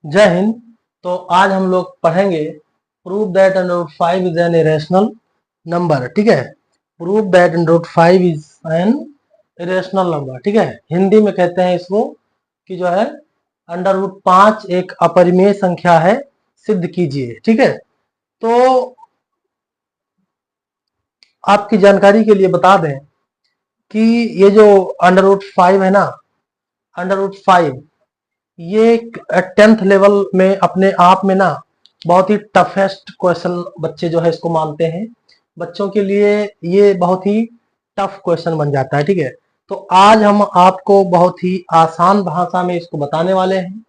जय हिंद। तो आज हम लोग पढ़ेंगे prove that √5 is an irrational number. ठीक है, prove that √5 is an irrational number. ठीक है, हिंदी में कहते हैं इसको कि जो है √5 एक अपरिमेय संख्या है, सिद्ध कीजिए। ठीक है, तो आपकी जानकारी के लिए बता दें कि ये जो √5 है ना, √5 ये 10th लेवल में अपने आप में ना बहुत ही टफेस्ट क्वेश्चन बच्चे जो है इसको मानते हैं। बच्चों के लिए ये बहुत ही टफ क्वेश्चन बन जाता है। ठीक है, तो आज हम आपको बहुत ही आसान भाषा में इसको बताने वाले हैं।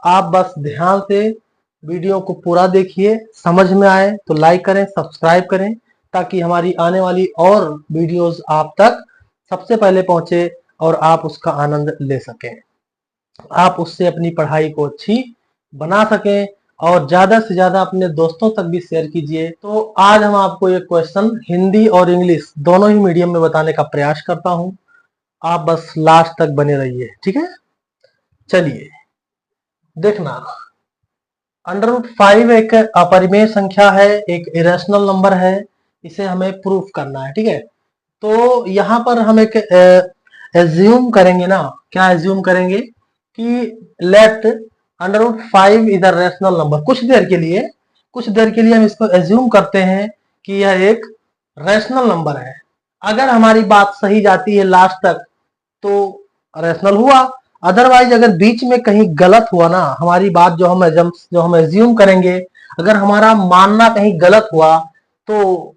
आप बस ध्यान से वीडियो को पूरा देखिए, समझ में आए तो लाइक करें, सब्सक्राइब करें, ताकि हमारी आने वाली और वीडियोस आप तक सबसे पहले पहुंचे और आप उसका आनंद ले सकें, आप उससे अपनी पढ़ाई को अच्छी बना सकें और ज्यादा से ज्यादा अपने दोस्तों तक भी शेयर कीजिए। तो आज हम आपको ये क्वेश्चन हिंदी और इंग्लिश दोनों ही मीडियम में बताने का प्रयास करता हूं। आप बस लास्ट तक बने रहिए। ठीक है, चलिए देखना। √5 एक अपरिमेय संख्या है, एक इरेशनल नंबर है, इसे हमें प्रूफ करना है। ठीक है, तो यहाँ पर हम एक एज्यूम करेंगे ना, क्या एज्यूम करेंगे कि let √5 is a rational number. कुछ देर के लिए हम इसको एज्यूम करते हैं कि यह एक रेशनल नंबर है। अगर हमारी बात सही जाती है लास्ट तक तो रेशनल हुआ, अदरवाइज अगर बीच में कहीं गलत हुआ ना, हमारी बात जो हम एज्यूम करेंगे, अगर हमारा मानना कहीं गलत हुआ तो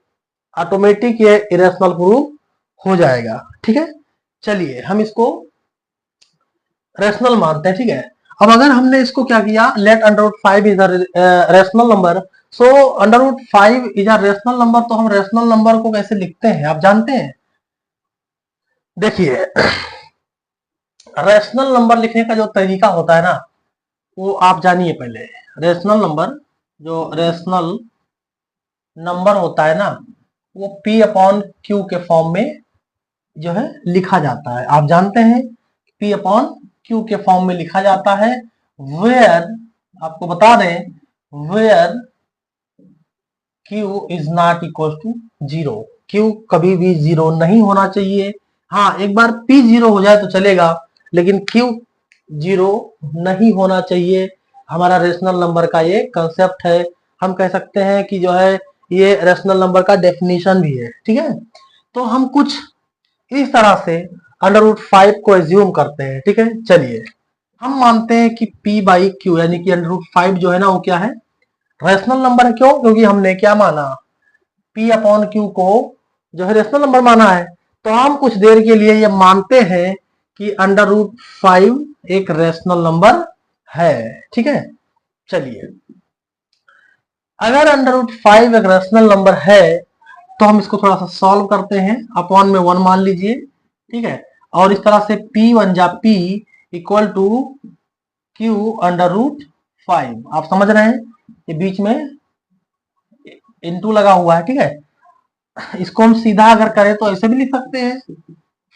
ऑटोमेटिक ये इरेशनल प्रूफ हो जाएगा। ठीक है, चलिए हम इसको रेशनल मानते हैं। ठीक है, अब अगर हमने इसको क्या किया, let √5 is rational number, so √5 is a rational number, तो हम रेशनल नंबर को कैसे लिखते हैं आप जानते हैं? देखिए, रेशनल नंबर लिखने का जो तरीका होता है ना, वो आप जानिए पहले। रेशनल नंबर होता है ना, वो P/Q के फॉर्म में जो है लिखा जाता है। आप जानते हैं P/Q के फॉर्म में लिखा जाता है, वेयर, आपको बता दें, where Q is not equal to 0। Q कभी भी 0 नहीं होना चाहिए। हाँ, एक बार P 0 हो जाए तो चलेगा, लेकिन Q 0 नहीं होना चाहिए। हमारा रेशनल नंबर का ये कंसेप्ट है। हम कह सकते हैं कि जो है ये रेशनल नंबर का डेफिनेशन भी है। ठीक है, तो हम कुछ इस तरह से √5 को एज्यूम करते हैं। ठीक है, चलिए हम मानते हैं कि P/Q यानी कि √5 जो है ना, वो क्या है, रेशनल नंबर है। क्यों? क्योंकि हमने क्या माना, P/Q को जो है रेशनल नंबर माना है। तो हम कुछ देर के लिए ये मानते हैं कि √5 एक रेशनल नंबर है। ठीक है, चलिए अगर √5 एक रेशनल नंबर है तो हम इसको थोड़ा सा सॉल्व करते हैं। अपॉन में 1 मान लीजिए। ठीक है, और इस तरह से P1 जा P इक्वल टू Q√5। आप समझ रहे हैं, ये बीच में इनटू लगा हुआ है। ठीक है, इसको हम सीधा अगर करें तो ऐसे भी लिख सकते हैं,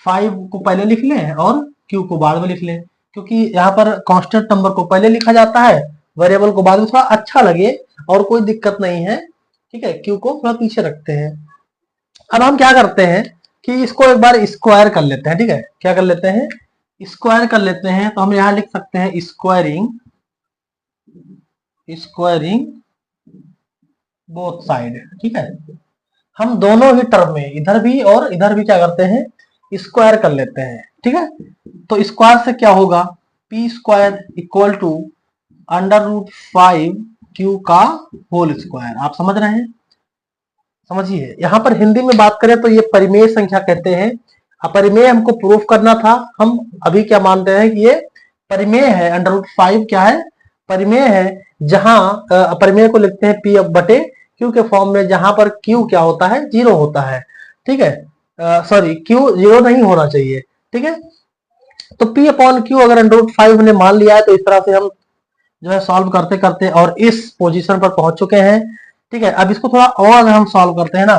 5 को पहले लिख लें और Q को बाद में लिख लें, क्योंकि यहाँ पर कांस्टेंट नंबर को पहले लिखा जाता है, वेरिएबल को बाद में, थोड़ा अच्छा लगे और कोई दिक्कत नहीं है। ठीक है, Q को थोड़ा पीछे रखते हैं। अब हम क्या करते हैं कि इसको एक बार स्क्वायर कर लेते हैं। ठीक है, क्या कर लेते हैं, स्क्वायर कर लेते हैं। तो हम यहां लिख सकते हैं स्क्वायरिंग बोथ साइड। ठीक है, हम दोनों ही टर्म में इधर भी और इधर भी क्या करते हैं, स्क्वायर कर लेते हैं। ठीक है, तो स्क्वायर से क्या होगा, P² इक्वल टू √5Q का होल स्क्वायर। आप समझ रहे हैं, समझिए। यहां पर हिंदी में बात करें तो ये परिमेय संख्या कहते हैं। अपरिमेय हमको प्रूफ करना था, हम अभी क्या मानते हैं कि ये परिमेय है। √5 क्या है, परिमेय है। जहां अपरिमेय को लिखते हैं P/Q के फॉर्म में, जहां पर Q क्या होता है, 0 होता है। ठीक है, सॉरी, Q 0 नहीं होना चाहिए। ठीक है, तो P/Q अगर √5 हमने मान लिया है तो इस तरह से हम जो है सॉल्व करते करते और इस पोजीशन पर पहुंच चुके हैं। ठीक है, अब इसको थोड़ा और अगर हम सॉल्व करते हैं ना,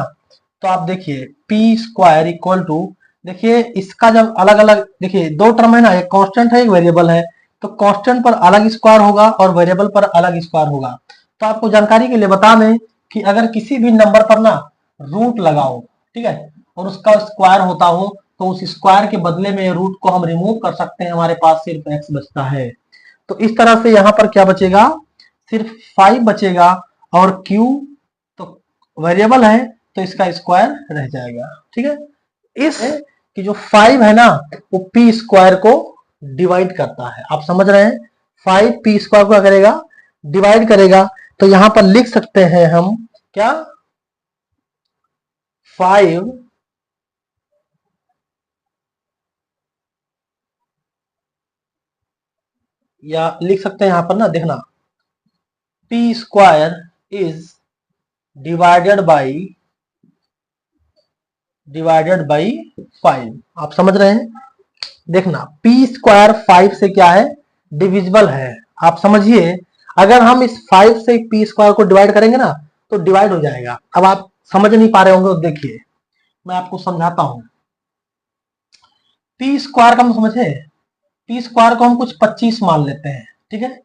तो आप देखिए P² इक्वल टू, देखिए इसका जब अलग अलग, देखिए दो टर्म है ना, एक कांस्टेंट है एक वेरिएबल है, तो कांस्टेंट पर अलग स्क्वायर होगा और वेरिएबल पर अलग स्क्वायर होगा। तो आपको जानकारी के लिए बता दें कि अगर किसी भी नंबर पर ना रूट लगाओ, ठीक है, और उसका स्क्वायर होता हो, तो उस स्क्वायर के बदले में रूट को हम रिमूव कर सकते हैं, हमारे पास सिर्फ एक्स बचता है। तो इस तरह से यहाँ पर क्या बचेगा, सिर्फ 5 बचेगा, और क्यू तो वेरिएबल है तो इसका स्क्वायर रह जाएगा। ठीक है, इस कि जो 5 है ना वो पी स्क्वायर को डिवाइड करता है। आप समझ रहे हैं, 5 पी स्क्वायर को क्या करेगा, डिवाइड करेगा। तो यहां पर लिख सकते हैं हम क्या, 5 या लिख सकते हैं यहां पर ना, देखना, P square is divided by 5। आप समझ रहे हैं, देखना पी स्क्वायर 5 से क्या है, डिविजिबल है। आप समझिए, अगर हम इस 5 से पी स्क्वायर को डिवाइड करेंगे ना तो डिवाइड हो जाएगा। अब आप समझ नहीं पा रहे होंगे तो देखिए मैं आपको समझाता हूं। पी स्क्वायर का हम समझे, पी स्क्वायर को हम कुछ 25 मान लेते हैं, ठीक है,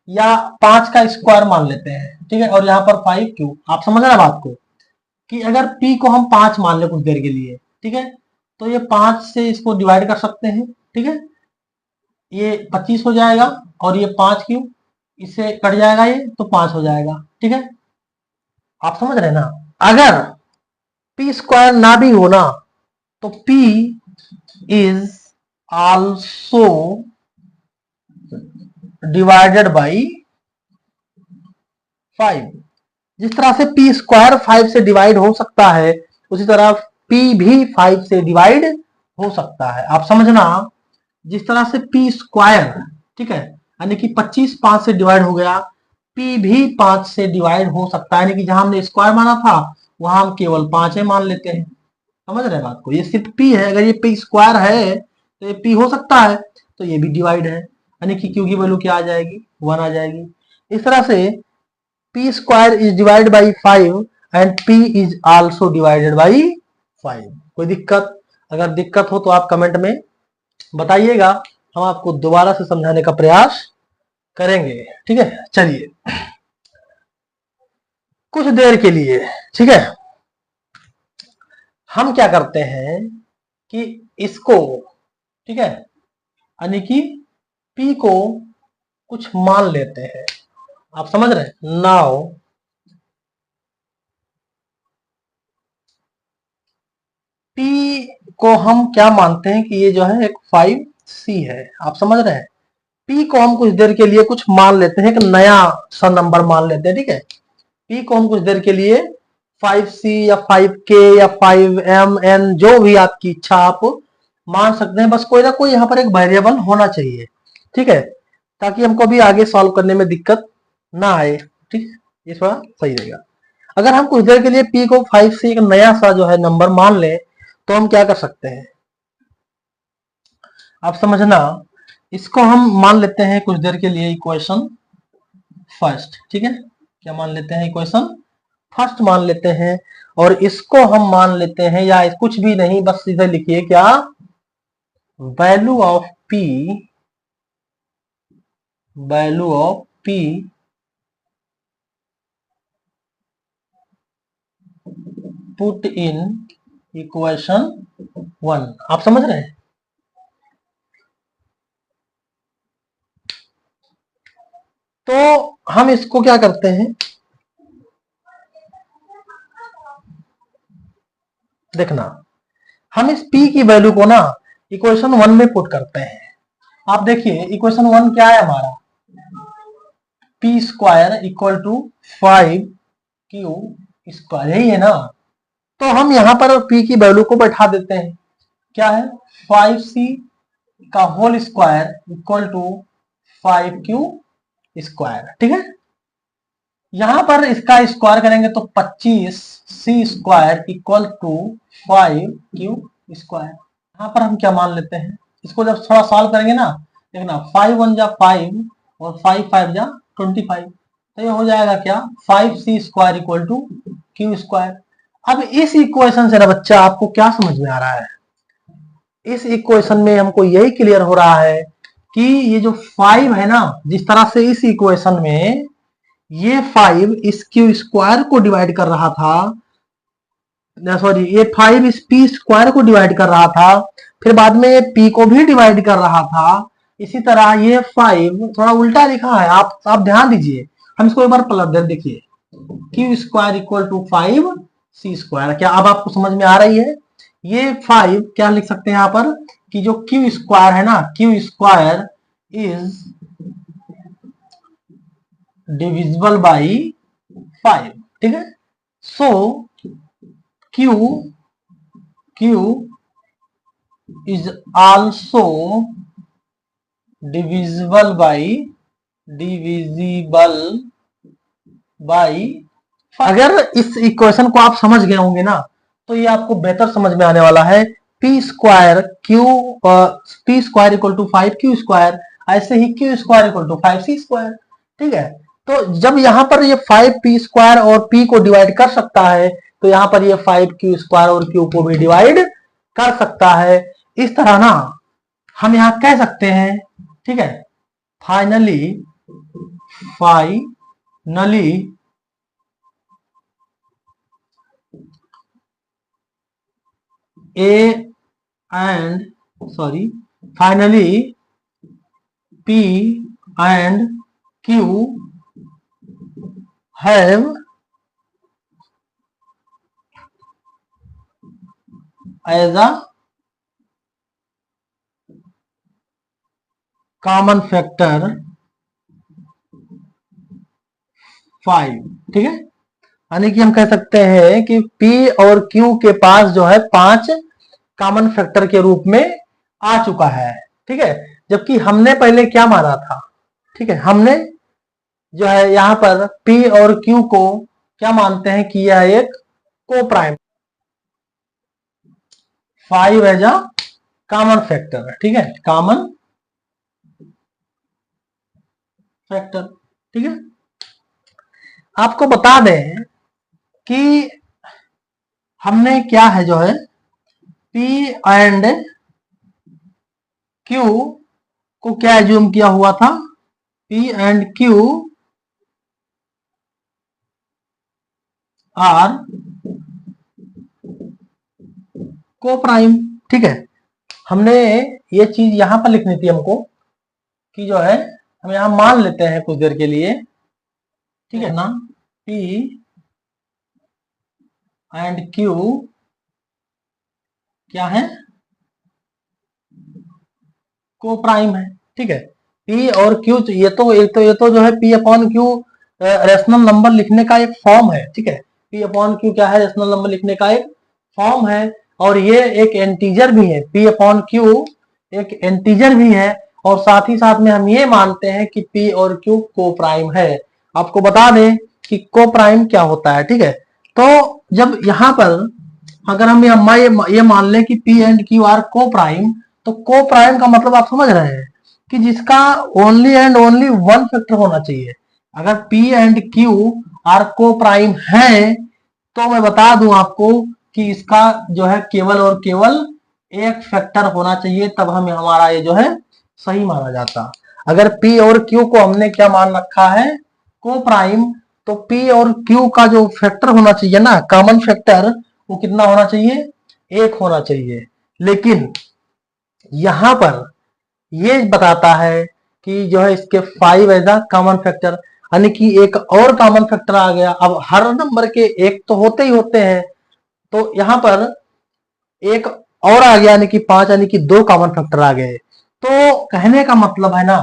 या 5 का स्क्वायर मान लेते हैं, ठीक है, और यहाँ पर 5 क्यों। आप समझ रहे बात को, कि अगर p को हम 5 मान ले कुछ देर के लिए, ठीक है, तो ये 5 से इसको डिवाइड कर सकते हैं, ठीक है, ये 25 हो जाएगा, और ये 5 क्यों, इससे कट जाएगा ये, तो 5 हो जाएगा। ठीक है, आप समझ रहे हैं ना। अगर पी स्क्वायर ना भी हो ना तो p is also divided by 5। जिस तरह से पी स्क्वायर 5 से डिवाइड हो सकता है, उसी तरह p भी 5 से डिवाइड हो सकता है। आप समझना, जिस तरह से पी स्क्वायर, ठीक है, यानी कि 25 5 से डिवाइड हो गया, p भी 5 से डिवाइड हो सकता है, यानी कि जहां हमने स्क्वायर माना था वहां हम केवल 5 मान लेते हैं। समझ रहे बात को, ये सिर्फ p है, अगर ये p स्क्वायर है तो ये p हो सकता है, तो ये भी डिवाइड है, यानी कि क्यू की वैल्यू क्या आ जाएगी, 1 आ जाएगी। इस तरह से p square is divide by 5 and p is also divided by 5। कोई दिक्कत, अगर दिक्कत हो तो आप कमेंट में बताइएगा, हम आपको दोबारा से समझाने का प्रयास करेंगे। ठीक है, चलिए कुछ देर के लिए, ठीक है, हम क्या करते हैं कि इसको, ठीक है, यानी कि p को कुछ मान लेते हैं। आप समझ रहे हैं, नाउ p को हम क्या मानते हैं कि ये जो है एक 5c है। आप समझ रहे हैं, p को हम कुछ देर के लिए कुछ मान लेते हैं, एक नया सा नंबर मान लेते हैं, ठीक है, p को हम कुछ देर के लिए 5c या 5k या 5mn जो भी आपकी इच्छा आप मान सकते हैं, बस कोई ना कोई यहाँ पर एक वेरिएबल होना चाहिए, ठीक है, ताकि हमको भी आगे सॉल्व करने में दिक्कत ना आए। ठीक है, ये थोड़ा सही रहेगा। अगर हम कुछ देर के लिए p को 5 से एक नया सा जो है नंबर मान लें तो हम क्या कर सकते हैं, आप समझना, इसको हम मान लेते हैं कुछ देर के लिए इक्वेशन फर्स्ट। ठीक है, क्या मान लेते हैं, इक्वेशन फर्स्ट मान लेते हैं, और इसको हम मान लेते हैं, या कुछ भी नहीं, बस सीधे लिखिए क्या, value of p put in equation 1। आप समझ रहे हैं, तो हम इसको क्या करते हैं, देखना, हम इस p की वैल्यू को ना इक्वेशन 1 में पुट करते हैं। आप देखिए इक्वेशन 1 क्या है हमारा, p square equal to 5q square, यही है ना। तो हम यहां पर p की वैल्यू को बैठा देते हैं, क्या है, 5c का whole square equal to 5q square. ठीक है, यहां पर इसका स्क्वायर करेंगे तो 25c square equal to 5q square. यहां पर हम क्या मान लेते हैं, इसको जब थोड़ा सॉल्व करेंगे ना, देखना 5 1 जा 5 और 5 5 जा 25, तो ये हो जाएगा क्या, 5c square equal to q square. अब इस इक्वेशन से ना बच्चा आपको क्या समझ में आ रहा है, इस इक्वेशन में हमको यही क्लियर हो रहा है कि ये जो 5 है ना, जिस तरह से इस इक्वेशन में ये 5 इस क्यू स्क्वायर को डिवाइड कर रहा था, सॉरी ये 5 इस पी स्क्वायर को डिवाइड कर रहा था, फिर बाद में ये पी को भी डिवाइड कर रहा था, इसी तरह ये 5 थोड़ा उल्टा लिखा है, आप ध्यान दीजिए। हम इसको एक बार पलट दें, देखिए Q square equal to 5 C square. क्या अब आपको समझ में आ रही है? ये 5 क्या लिख सकते हैं यहाँ पर कि जो क्यू स्क्वायर है ना, Q square is divisible by 5, ठीक है। सो Q is also divisible by अगर इस इक्वेशन को आप समझ गए होंगे ना, तो ये आपको बेहतर समझ में आने वाला है। P square equal to 5 Q square, ऐसे ही Q square equal to 5 C square, ठीक है। तो जब यहाँ पर ये 5 पी स्क्वायर और पी को डिवाइड कर सकता है, तो यहाँ पर ये 5 क्यू स्क्वायर और क्यू को भी डिवाइड कर सकता है। इस तरह ना हम यहाँ कह सकते हैं, ठीक है, finally finally P and Q have as a common factor 5, ठीक है। यानी कि हम कह सकते हैं कि P और Q के पास जो है 5 कॉमन फैक्टर के रूप में आ चुका है, ठीक है। जबकि हमने पहले क्या माना था, ठीक है, हमने जो है यहाँ पर P और Q को क्या मानते हैं कि यह एक को prime 5 as a common factor है, ठीक है, कॉमन फैक्टर, ठीक है। आपको बता दें कि हमने क्या है जो है P एंड Q को क्या एज्यूम किया हुआ था, P एंड Q आर को प्राइम, ठीक है। हमने ये चीज यहां पर लिखनी थी हमको कि जो है हम यहां मान लेते हैं कुछ देर के लिए, ठीक है ना, P एंड Q क्या है, को प्राइम है, ठीक है। P और Q ये तो जो है P upon Q rational number लिखने का एक फॉर्म है, ठीक है। P अपॉन Q क्या है, रेशनल नंबर लिखने का एक फॉर्म है, और ये एक इंटीजर भी है। P अपॉन Q एक इंटीजर भी है, और साथ ही साथ में हम ये मानते हैं कि P और Q को प्राइम है। आपको बता दें कि को प्राइम क्या होता है, ठीक है। तो जब यहाँ पर अगर हम ये मान लें कि P एंड Q आर को प्राइम, तो को प्राइम का मतलब आप समझ रहे हैं कि जिसका only and only one factor होना चाहिए। अगर P एंड Q आर को प्राइम है, तो मैं बता दूं आपको कि इसका जो है केवल और केवल एक फैक्टर होना चाहिए, तब हम हमारा ये जो है सही माना जाता। अगर P और Q को हमने क्या मान रखा है, को प्राइम, तो P और Q का जो फैक्टर होना चाहिए ना, कॉमन फैक्टर, वो कितना होना चाहिए, एक होना चाहिए। लेकिन यहां पर ये बताता है कि जो है इसके 5 एज अ कॉमन फैक्टर, यानी कि एक और कॉमन फैक्टर आ गया। अब हर नंबर के एक तो होते ही होते हैं, तो यहां पर एक और आ गया, यानी कि 5, यानी कि 2 कॉमन फैक्टर आ गए। तो कहने का मतलब है ना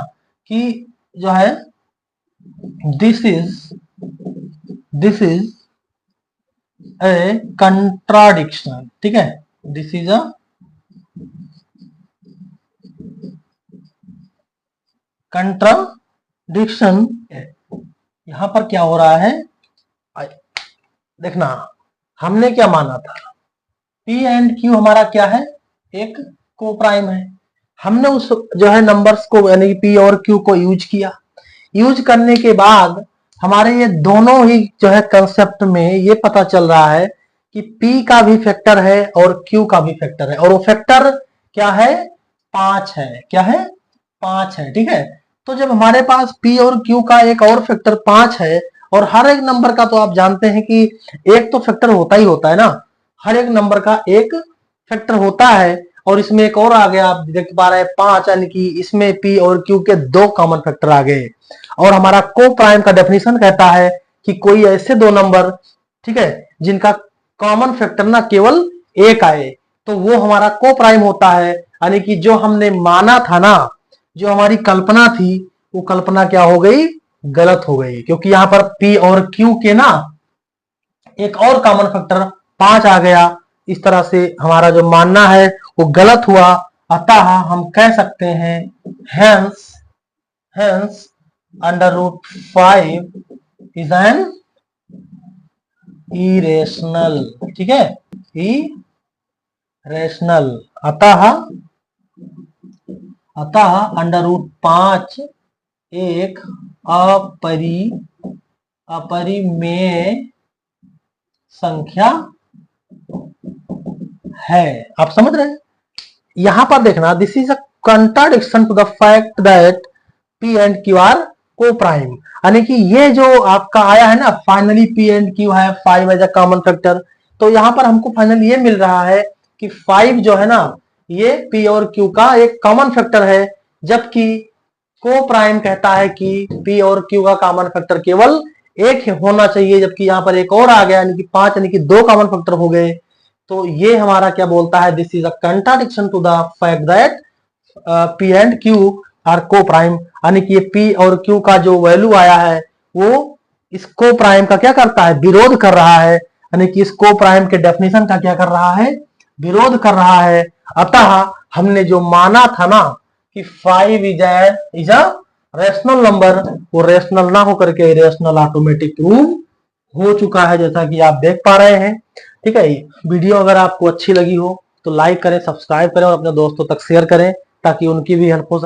कि जो है दिस इज ए कंट्राडिक्शन, ठीक है, दिस इज अ कंट्राडिक्शन। यहां पर क्या हो रहा है, देखना, हमने क्या माना था, P एंड Q हमारा क्या है, एक को प्राइम है। हमने उस जो है नंबर्स को यानी कि P और Q को यूज किया। यूज करने के बाद हमारे ये दोनों ही जो है कंसेप्ट में ये पता चल रहा है कि P का भी फैक्टर है और Q का भी फैक्टर है, और वो फैक्टर क्या है, 5 है। क्या है, 5 है, ठीक है। तो जब हमारे पास P और Q का एक और फैक्टर 5 है, और हर एक नंबर का तो आप जानते हैं कि एक तो फैक्टर होता ही होता है ना, हर एक नंबर का एक फैक्टर होता है, और इसमें एक और आ गया, आप देख पा रहे हैं 5, यानी कि इसमें P और Q के 2 कॉमन फैक्टर आ गए। और हमारा को प्राइम का डेफिनेशन कहता है कि कोई ऐसे दो नंबर, ठीक है, जिनका कॉमन फैक्टर ना केवल एक आए, तो वो हमारा को प्राइम होता है। यानी कि जो हमने माना था ना, जो हमारी कल्पना थी, वो कल्पना क्या हो गई, गलत हो गई, क्योंकि यहां पर P और Q के ना एक और कॉमन फैक्टर 5 आ गया। इस तरह से हमारा जो मानना है वो गलत हुआ। अतः हम कह सकते हैं hence hence under root 5 is an irrational, ठीक है, इरेशनल। अतः अतः अंडर रूट 5 एक अपरिमेय संख्या है। आप समझ रहे हैं? यहां पर देखना, this is a contradiction to the fact that P and Q are coprime. यानी कि ये जो आपका आया है ना, फाइनली P एंड Q है 5 एज अ कॉमन फैक्टर, तो यहां पर हमको फाइनली ये मिल रहा है कि 5 जो है ना, ये P और Q का एक कॉमन फैक्टर है, जबकि को प्राइम कहता है कि P और Q का कॉमन फैक्टर केवल एक होना चाहिए, जबकि यहां पर एक और आ गया, यानी कि 5, यानी कि 2 कॉमन फैक्टर हो गए। तो ये हमारा क्या बोलता है, this is a contradiction to the fact that P and Q are coprime. यानी कि ये P और Q का जो वैल्यू आया है वो इस को प्राइम का क्या करता है, विरोध कर रहा है। यानी कि इस को प्राइम के डेफिनेशन का क्या कर रहा है, विरोध कर रहा है। अतः हमने जो माना था ना कि 5 इज अ रेशनल नंबर, वो रेशनल ना होकर के इरेशनल ऑटोमेटिक प्रूव हो चुका है, जैसा कि आप देख पा रहे हैं। ठीक है, वीडियो अगर आपको अच्छी लगी हो तो लाइक करें, सब्सक्राइब करें और अपने दोस्तों तक शेयर करें, ताकि उनकी भी हेल्प हो सके।